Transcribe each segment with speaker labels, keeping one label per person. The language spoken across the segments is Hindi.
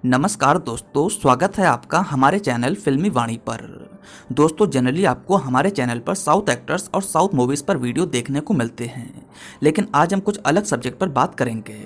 Speaker 1: नमस्कार दोस्तों, स्वागत है आपका हमारे चैनल फिल्मी वाणी पर। दोस्तों, जनरली आपको हमारे चैनल पर साउथ एक्टर्स और साउथ मूवीज़ पर वीडियो देखने को मिलते हैं, लेकिन आज हम कुछ अलग सब्जेक्ट पर बात करेंगे।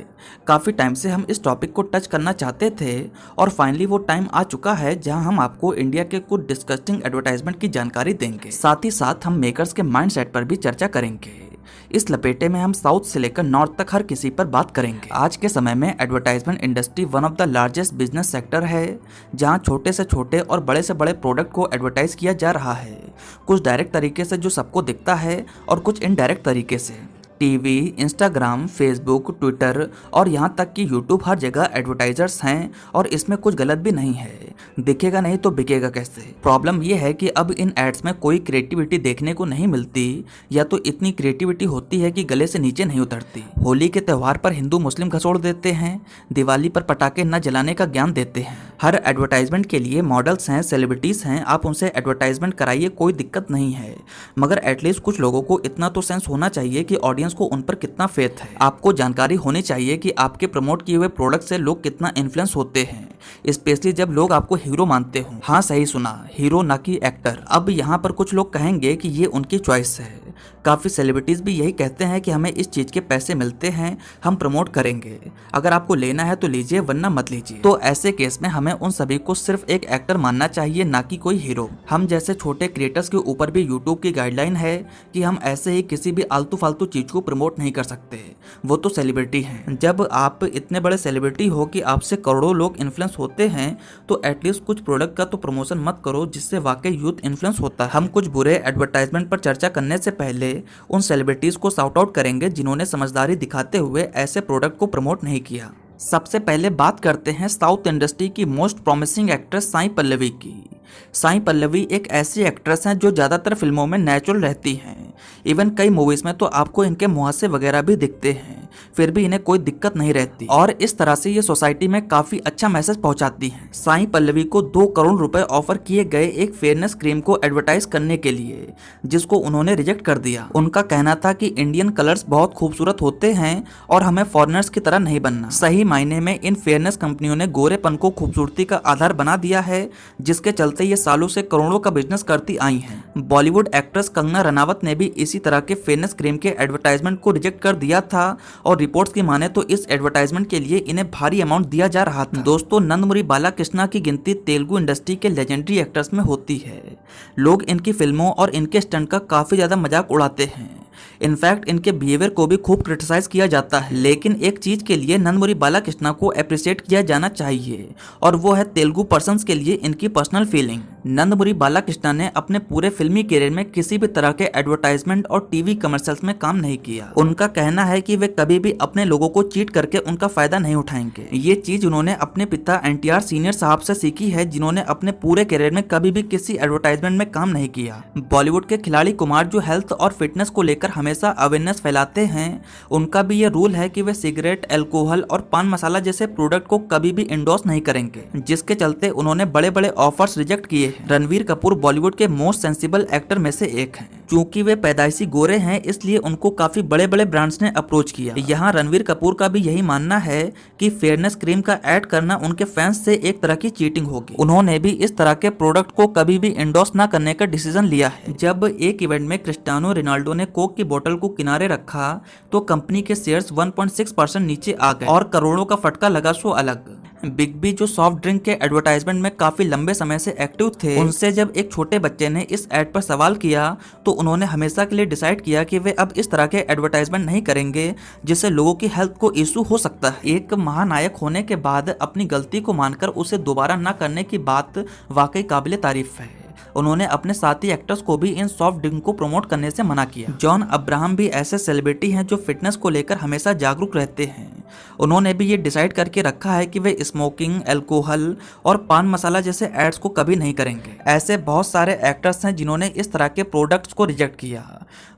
Speaker 1: काफ़ी टाइम से हम इस टॉपिक को टच करना चाहते थे और फाइनली वो टाइम आ चुका है जहां हम आपको इंडिया के कुछ डिस्गस्टिंग एडवर्टाइजमेंट की जानकारी देंगे। साथ ही साथ हम मेकर्स के माइंडसेट पर भी चर्चा करेंगे। इस लपेटे में हम साउथ से लेकर नॉर्थ तक हर किसी पर बात करेंगे। आज के समय में advertisement industry one of the largest business sector है, जहां छोटे से छोटे और बड़े से बड़े प्रोडक्ट को एडवर्टाइज किया जा रहा है। कुछ डायरेक्ट तरीके से जो सबको दिखता है और कुछ इनडायरेक्ट तरीके से। टीवी, इंस्टाग्राम, फेसबुक, ट्विटर और यहाँ तक कि यूट्यूब, हर जगह एडवर्टाइजर्स हैं और इसमें कुछ गलत भी नहीं है। दिखेगा नहीं तो बिकेगा कैसे? प्रॉब्लम ये है कि अब इन एड्स में कोई क्रिएटिविटी देखने को नहीं मिलती, या तो इतनी क्रिएटिविटी होती है कि गले से नीचे नहीं उतरती। होली के त्यौहार पर हिंदू मुस्लिम घसोड़ देते हैं, दिवाली पर पटाखे न जलाने का ज्ञान देते हैं। हर एडवर्टाइजमेंट के लिए मॉडल्स हैं, सेलिब्रिटीज हैं, आप उनसे एडवर्टाइजमेंट कराइए, कोई दिक्कत नहीं है। मगर एटलीस्ट कुछ लोगों को इतना तो सेंस होना चाहिए कि ऑडियंस को उन पर कितना फेथ है। आपको जानकारी होनी चाहिए कि आपके प्रमोट किए हुए प्रोडक्ट से लोग कितना इन्फ्लुएंस होते हैं, स्पेशली जब लोग आपको हीरो मानते हो। हाँ, सही सुना, हीरो ना कि एक्टर। अब यहाँ पर कुछ लोग कहेंगे कि ये उनकी चॉइस है। काफ़ी सेलिब्रिटीज़ भी यही कहते हैं कि हमें इस चीज़ के पैसे मिलते हैं, हम प्रमोट करेंगे, अगर आपको लेना है तो लीजिए वरना मत लीजिए। तो ऐसे केस में हमें उन सभी को सिर्फ एक एक्टर मानना चाहिए, ना कि कोई हीरो। हम जैसे छोटे क्रिएटर्स के ऊपर भी यूट्यूब की गाइडलाइन है कि हम ऐसे ही किसी भी आलतू फालतू चीज़ को प्रमोट नहीं कर सकते। वो तो सेलिब्रिटी हैं। जब आप इतने बड़े सेलिब्रिटी हो कि आपसे करोड़ों लोग इन्फ्लुएंस होते हैं, तो एटलीस्ट कुछ प्रोडक्ट का तो प्रमोशन मत करो जिससे वाकई यूथ इन्फ्लुएंस होता है। हम कुछ बुरे एडवर्टाइजमेंट पर चर्चा करने से पहले उन सेलिब्रिटीज को शाउट आउट करेंगे जिन्होंने समझदारी दिखाते हुए ऐसे प्रोडक्ट को प्रमोट नहीं किया। सबसे पहले बात करते हैं साउथ इंडस्ट्री की most promising actress Sai Pallavi की। साई पल्लवी एक ऐसी एक्ट्रेस हैं जो ज़्यादातर फिल्मों में नेचुरल रहती हैं। इवन कई मूवीज़ में तो आपको इनके मुहासे वगैरह भी दिखते हैं, फिर भी इन्हें कोई दिक्कत नहीं रहती और इस तरह से ये सोसाइटी में काफ़ी अच्छा मैसेज पहुंचाती हैं। साई पल्लवी को 2 करोड़ रुपए ऑफर किए गए एक फेयरनेस क्रीम को एडवर्टाइज करने के लिए, जिसको उन्होंने रिजेक्ट कर दिया। उनका कहना था कि इंडियन कलर्स बहुत खूबसूरत होते हैं और हमें फॉरेनर्स की तरह नहीं बनना। सही मायने में इन फेयरनेस कंपनियों ने गोरेपन को खूबसूरती का आधार बना दिया है, जिसके चलते ये सालों से करोड़ों का बिजनेस करती आई हैं। बॉलीवुड एक्ट्रेस कंगना रनावत ने भी इसी तरह के फेयरनेस क्रीम के एडवर्टाइजमेंट को रिजेक्ट कर दिया था और रिपोर्ट्स की माने तो इस एडवर्टाइजमेंट के लिए इन्हें भारी अमाउंट दिया जा रहा था। दोस्तों, नंदमुरी बालाकृष्णा की गिनती तेलुगु इंडस्ट्री के लेजेंडरी एक्टर्स में होती है। लोग इनकी फिल्मों और इनके स्टंट का काफी ज्यादा मजाक उड़ाते हैं। इनफैक्ट इनके बिहेवियर को भी खूब क्रिटिसाइज किया जाता है। लेकिन एक चीज के लिए नंदमुरी बालाकृष्णा को अप्रिशिएट किया जाना चाहिए और वो है तेलुगु पर्सन्स के लिए इनकी पर्सनल फीलिंग। नंदमुरी बालाकृष्णा ने अपने पूरे फिल्मी करियर में किसी भी तरह के एडवर्टाइजमेंट और टीवी कमर्शियल्स में काम नहीं किया। उनका कहना है कि वे कभी भी अपने लोगों को चीट करके उनका फायदा नहीं उठाएंगे। ये चीज उन्होंने अपने पिता NTR सीनियर साहब से सीखी है, जिन्होंने अपने पूरे करियर में कभी भी किसी एडवर्टाइजमेंट में काम नहीं किया। बॉलीवुड के खिलाड़ी कुमार जो हेल्थ और फिटनेस को लेकर हमेशा अवेयरनेस फैलाते हैं, उनका भी ये रूल है कि वे सिगरेट, अल्कोहल और पान मसाला जैसे प्रोडक्ट को कभी भी इंडोर्स नहीं करेंगे, जिसके चलते उन्होंने बड़े बड़े ऑफर्स रिजेक्ट किए हैं। रणवीर कपूर बॉलीवुड के मोस्ट सेंसिबल एक्टर में से एक हैं। चूंकि वे पैदाइशी गोरे हैं, इसलिए उनको काफी बड़े बड़े ब्रांड्स ने अप्रोच किया। यहाँ रणवीर कपूर का भी यही मानना है कि फेयरनेस क्रीम का ऐड करना उनके फैंस से एक तरह की चीटिंग होगी। उन्होंने भी इस तरह के प्रोडक्ट को कभी भी इंडोर्स न करने का डिसीजन लिया है। जब एक इवेंट में क्रिस्टियानो रोनाल्डो ने कोक की बोतल को किनारे रखा तो कंपनी के शेयर्स 1.6% नीचे आ गए और करोड़ों का फटका लगा। सो अलग बिग बी जो सॉफ्ट ड्रिंक के एडवर्टाइजमेंट में काफी लंबे समय से एक्टिव थे, उनसे जब एक छोटे बच्चे ने इस एड पर सवाल किया तो उन्होंने हमेशा के लिए डिसाइड किया कि वे अब इस तरह के एडवर्टाइजमेंट नहीं करेंगे जिससे लोगों की हेल्थ को इशू हो सकता है। एक महानायक होने के बाद अपनी गलती को मानकर उसे दोबारा न करने की बात वाकई काबिले तारीफ है। उन्होंने अपने साथी एक्टर्स को भी इन सॉफ्ट ड्रिंक को प्रमोट करने से मना किया। जॉन अब्राहम भी ऐसे सेलिब्रिटी हैं जो फिटनेस को लेकर हमेशा जागरूक रहते हैं। उन्होंने भी ये डिसाइड करके रखा है कि वे स्मोकिंग, अल्कोहल और पान मसाला जैसे एड्स को कभी नहीं करेंगे। ऐसे बहुत सारे एक्टर्स हैं जिन्होंने इस तरह के प्रोडक्ट्स को रिजेक्ट किया।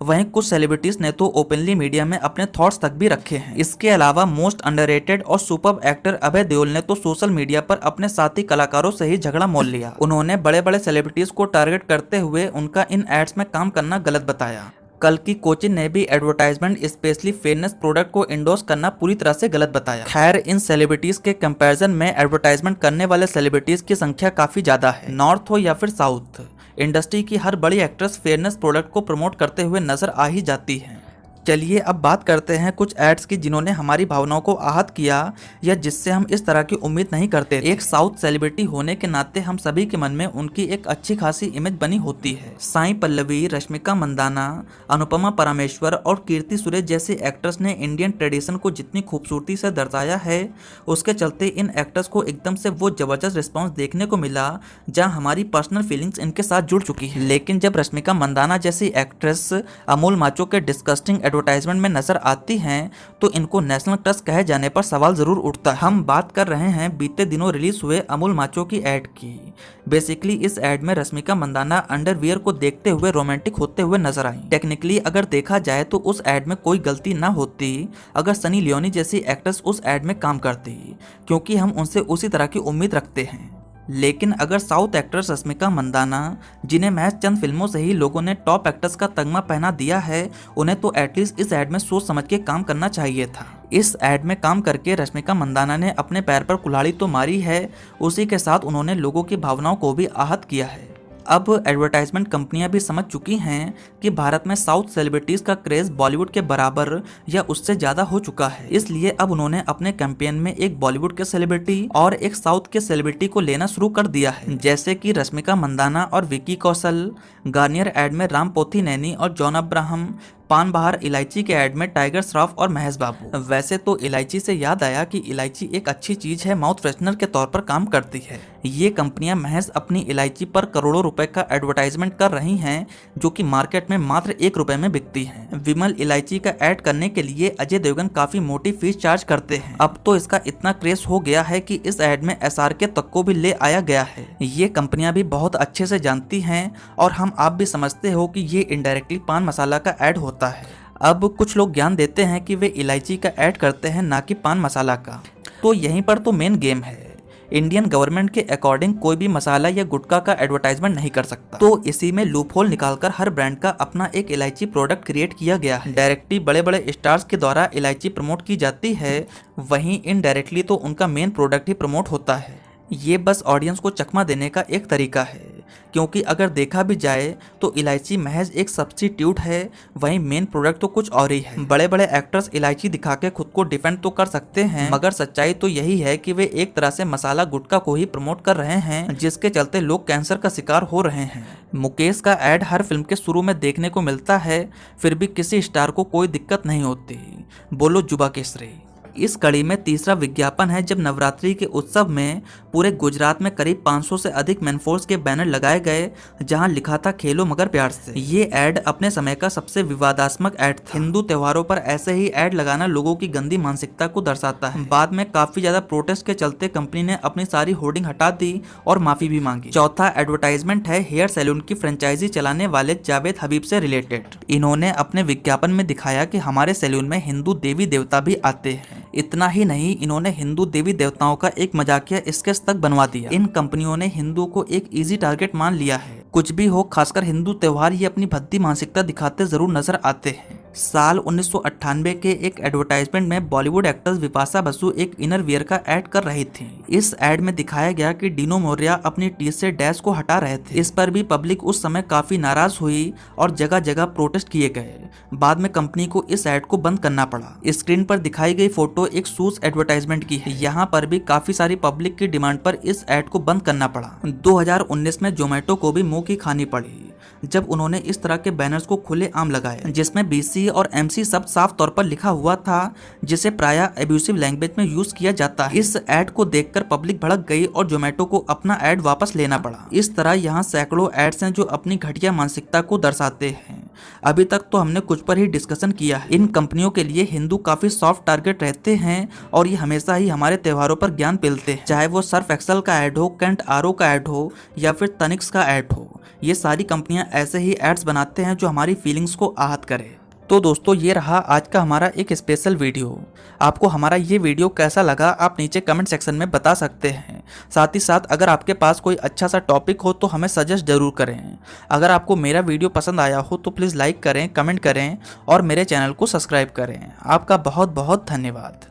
Speaker 1: वहीं कुछ सेलिब्रिटीज ने तो ओपनली मीडिया में अपने थॉट्स तक भी रखे हैं। इसके अलावा मोस्ट अंडररेटेड और सुपर एक्टर अभय देओल ने तो सोशल मीडिया पर अपने साथी कलाकारों से ही झगड़ा मोल लिया। उन्होंने बड़े बड़े सेलिब्रिटीज को टारगेट करते हुए उनका इन एड्स में काम करना गलत बताया। कल्कि कोचिन ने भी एडवर्टाइजमेंट स्पेशली फेयरनेस प्रोडक्ट को इंडोर्स करना पूरी तरह से गलत बताया। खैर, इन सेलिब्रिटीज के कंपैरिजन में एडवर्टाइजमेंट करने वाले सेलिब्रिटीज की संख्या काफी ज्यादा है। नॉर्थ हो या फिर साउथ, इंडस्ट्री की हर बड़ी एक्ट्रेस फेयरनेस प्रोडक्ट को प्रमोट करते हुए नजर आ ही जाती है। चलिए अब बात करते हैं कुछ एड्स की जिन्होंने हमारी भावनाओं को आहत किया या जिससे हम इस तरह की उम्मीद नहीं करते थे। एक साउथ सेलिब्रिटी होने के नाते हम सभी के मन में उनकी एक अच्छी खासी इमेज बनी होती है। साई पल्लवी, रश्मिका मंदाना, अनुपमा परमेश्वर और कीर्ति सुरेश जैसी एक्टर्स ने इंडियन ट्रेडिशन को जितनी खूबसूरती से दर्शाया है, उसके चलते इन एक्टर्स को एकदम से वो जबरदस्त रिस्पॉन्स देखने को मिला जहाँ हमारी पर्सनल फीलिंग्स इनके साथ जुड़ चुकी है। लेकिन जब रश्मिका मंदाना जैसी एक्ट्रेस अमूल माचो के डिस्गस्टिंग एडवर्टाइजमेंट में नजर आती हैं तो इनको नेशनल क्रश कहे जाने पर सवाल जरूर उठता है। हम बात कर रहे हैं बीते दिनों रिलीज हुए अमूल माचो की एड की। बेसिकली इस एड में रश्मिका मंदाना अंडरवियर को देखते हुए रोमांटिक होते हुए नजर आई। टेक्निकली अगर देखा जाए तो उस एड में कोई गलती ना होती अगर सनी लियोनी जैसी एक्ट्रेस उस एड में काम करती, क्योंकि हम उनसे उसी तरह की उम्मीद रखते हैं। लेकिन अगर साउथ एक्ट्रेस रश्मिका मंदाना, जिन्हें महज चंद फिल्मों से ही लोगों ने टॉप एक्ट्रेस का तगमा पहना दिया है, उन्हें तो एटलीस्ट इस एड में सोच समझ के काम करना चाहिए था। इस एड में काम करके रश्मिका मंदाना ने अपने पैर पर कुल्हाड़ी तो मारी है, उसी के साथ उन्होंने लोगों की भावनाओं को भी आहत किया है। अब एडवर्टाइजमेंट कंपनियां भी समझ चुकी हैं कि भारत में साउथ सेलिब्रिटीज का क्रेज बॉलीवुड के बराबर या उससे ज्यादा हो चुका है। इसलिए अब उन्होंने अपने कैंपेन में एक बॉलीवुड के सेलिब्रिटी और एक साउथ के सेलिब्रिटी को लेना शुरू कर दिया है, जैसे कि रश्मिका मंदाना और विकी कौशल, गार्नियर एड में राम पोथीनैनी और जॉन अब्राहम, पान बहार इलायची के ऐड में टाइगर श्रॉफ और महेश बाबू। वैसे तो इलायची से याद आया कि इलायची एक अच्छी चीज है, माउथ फ्रेशनर के तौर पर काम करती है। ये कंपनियां महज अपनी इलायची पर करोड़ों रुपए का एडवर्टाइजमेंट कर रही हैं, जो कि मार्केट में मात्र 1 रुपए में बिकती है। विमल इलायची का ऐड करने के लिए अजय देवगन काफी मोटी फीस चार्ज करते हैं। अब तो इसका इतना क्रेज हो गया है कि इस ऐड में SRK तक को भी ले आया गया है। ये कंपनियां भी बहुत अच्छे से जानती हैं और आप भी समझते हो कि ये इनडायरेक्टली पान मसाला का ऐड होता है। अब कुछ लोग ज्ञान देते हैं कि वे इलायची का ऐड करते हैं, ना कि पान मसाला का। तो यहीं पर तो मेन गेम है। इंडियन गवर्नमेंट के अकॉर्डिंग कोई भी मसाला या गुटखा का एडवर्टाइजमेंट नहीं कर सकता, तो इसी में लूपहोल निकालकर हर ब्रांड का अपना एक इलायची प्रोडक्ट क्रिएट किया गया है। डायरेक्टली बड़े बड़े स्टार्स के द्वारा इलायची प्रमोट की जाती है, वहीं इनडायरेक्टली तो उनका मेन प्रोडक्ट ही प्रमोट होता है। ये बस ऑडियंस को चकमा देने का एक तरीका है, क्योंकि अगर देखा भी जाए तो इलायची महज एक सब्स्टिट्यूट है, वहीं मेन प्रोडक्ट तो कुछ और ही है। बड़े बड़े एक्टर्स इलायची दिखा के खुद को डिफेंड तो कर सकते हैं, मगर सच्चाई तो यही है कि वे एक तरह से मसाला गुटखा को ही प्रमोट कर रहे हैं, जिसके चलते लोग कैंसर का शिकार हो रहे हैं। मुकेश का ऐड हर फिल्म के शुरू में देखने को मिलता है, फिर भी किसी स्टार को कोई दिक्कत नहीं होती। बोलो जुबा केसरी। इस कड़ी में तीसरा विज्ञापन है जब नवरात्रि के उत्सव में पूरे गुजरात में करीब 500 से अधिक मैनफोर्स के बैनर लगाए गए, जहां लिखा था खेलो मगर प्यार से। ये ऐड अपने समय का सबसे विवादास्मक ऐड था। हिंदू त्योहारों पर ऐसे ही ऐड लगाना लोगों की गंदी मानसिकता को दर्शाता है। बाद में काफी ज्यादा प्रोटेस्ट के चलते कंपनी ने अपनी सारी होर्डिंग हटा दी और माफी भी मांगी। चौथा एडवर्टाइजमेंट है हेयर सैलून की फ्रेंचाइजी चलाने वाले जावेद हबीब से रिलेटेड। इन्होंने अपने विज्ञापन में दिखाया कि हमारे सैलून में हिंदू देवी देवता भी आते हैं। इतना ही नहीं, इन्होंने हिंदू देवी देवताओं का एक मजाकिया स्केच तक बनवा दिया। इन कंपनियों ने हिंदू को एक इजी टारगेट मान लिया है। कुछ भी हो, खासकर हिंदू त्योहार ये अपनी भद्दी मानसिकता दिखाते जरूर नजर आते हैं। साल 1998 के एक एडवर्टाइजमेंट में बॉलीवुड एक्ट्रेस विपाशा बसु एक इनर वियर का ऐड कर रही थी। इस ऐड में दिखाया गया कि डिनो मोरिया अपनी टी से डैश को हटा रहे थे। इस पर भी पब्लिक उस समय काफी नाराज हुई और जगह जगह प्रोटेस्ट किए गए। बाद में कंपनी को इस ऐड को बंद करना पड़ा। स्क्रीन पर दिखाई गई फोटो एक शूज एडवर्टाइजमेंट की है। यहाँ पर भी काफी सारी पब्लिक की डिमांड पर इस ऐड को बंद करना पड़ा। 2019 में जोमेटो को भी मुंह की खानी पड़ी जब उन्होंने इस तरह के बैनर्स को खुलेआम लगाए, जिसमें BC और MC शब्द साफ तौर पर लिखा हुआ था, जिसे प्रायः एब्यूसिव लैंग्वेज में यूज किया जाता है। इस ऐड को देखकर पब्लिक भड़क गई और जोमेटो को अपना ऐड वापस लेना पड़ा। इस तरह यहाँ सैकड़ों एड्स हैं जो अपनी घटिया मानसिकता को दर्शाते हैं। अभी तक तो हमने कुछ पर ही डिस्कशन किया है। इन कंपनियों के लिए हिंदू काफी सॉफ्ट टारगेट रहते हैं और ये हमेशा ही हमारे त्योहारों पर ज्ञान पिलते हैं, चाहे वो सर्फ एक्सल का ऐड हो, कैंट RO का ऐड हो या फिर तनिक्स का ऐड हो। ये सारी कंपनियां ऐसे ही एड्स बनाते हैं जो हमारी फीलिंग्स को आहत करे। तो दोस्तों ये रहा आज का हमारा एक स्पेशल वीडियो। आपको हमारा ये वीडियो कैसा लगा आप नीचे कमेंट सेक्शन में बता सकते हैं। साथ ही साथ अगर आपके पास कोई अच्छा सा टॉपिक हो तो हमें सजेस्ट जरूर करें। अगर आपको मेरा वीडियो पसंद आया हो तो प्लीज़ लाइक करें, कमेंट करें और मेरे चैनल को सब्सक्राइब करें। आपका बहुत बहुत धन्यवाद।